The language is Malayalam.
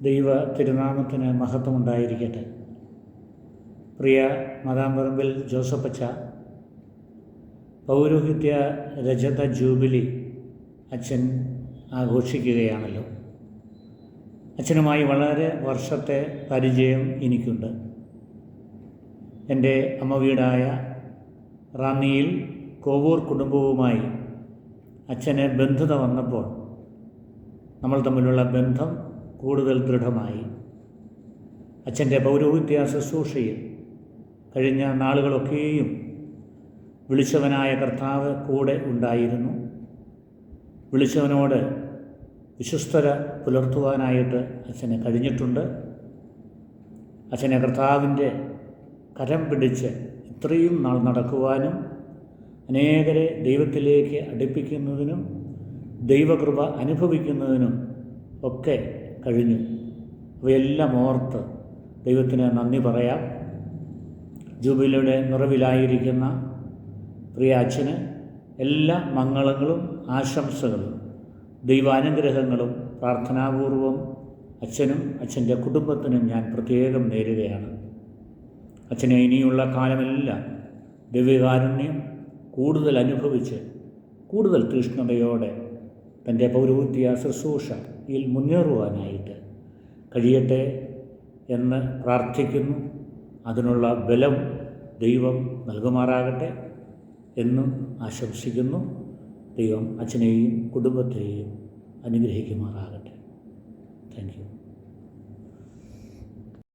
ദൈവ തിരുനാമത്തിന് മഹത്വമുണ്ടായിരിക്കട്ടെ. പ്രിയ മാതാംപറമ്പിൽ ജോസഫച്ച, പൗരോഹിത്യ രജത ജൂബിലി അച്ഛൻ ആഘോഷിക്കുകയാണല്ലോ. അച്ഛനുമായി വളരെ വർഷത്തെ പരിചയം എനിക്കുണ്ട്. എൻ്റെ അമ്മ വീടായ റാന്നിയിൽ കോവൂർ കുടുംബവുമായി അച്ഛന് ബന്ധുത വന്നപ്പോൾ നമ്മൾ തമ്മിലുള്ള ബന്ധം കൂടുതൽ ദൃഢമായി. അച്ഛൻ്റെ പൗരോഹിത്യ ശുശ്രൂഷയിൽ കഴിഞ്ഞ നാളുകളൊക്കെയും വിളിച്ചവനായ കർത്താവ് കൂടെ ഉണ്ടായിരുന്നു. വിളിച്ചവനോട് വിശ്വസ്തത പുലർത്തുവാനായിട്ട് അച്ഛന് കഴിഞ്ഞിട്ടുണ്ട്. അച്ഛനെ കർത്താവിൻ്റെ കരം പിടിച്ച് ഇത്രയും നാൾ നടക്കുവാനും അനേകരെ ദൈവത്തിലേക്ക് അടുപ്പിക്കുന്നതിനും ദൈവകൃപ അനുഭവിക്കുന്നതിനും ഒക്കെ കഴിഞ്ഞു. അവയെല്ലാം ഓർത്ത് ദൈവത്തിന് നന്ദി പറയാം. ജൂബിലിയുടെ നിറവിലായിരിക്കുന്ന പ്രിയ അച്ഛന് എല്ലാ മംഗളങ്ങളും ആശംസകളും ദൈവാനുഗ്രഹങ്ങളും പ്രാർത്ഥനാപൂർവം അച്ഛനും അച്ഛൻ്റെ കുടുംബത്തിനും ഞാൻ പ്രത്യേകം നേരുകയാണ്. അച്ഛനെ ഇനിയുള്ള കാലമെല്ലാം ദിവ്യകാരുണ്യം കൂടുതൽ അനുഭവിച്ച് കൂടുതൽ തീഷ്ണതയോടെ തൻ്റെ പൗരോഹിത്യ ശുശ്രൂഷയിൽ മുന്നേറുവാനായിട്ട് കഴിയട്ടെ എന്ന് പ്രാർത്ഥിക്കുന്നു. അതിനുള്ള ബലം ദൈവം നൽകുമാറാകട്ടെ എന്നും ആശംസിക്കുന്നു. ദൈവം അച്ഛനെയും കുടുംബത്തെയും അനുഗ്രഹിക്കുമാറാകട്ടെ. Thank you.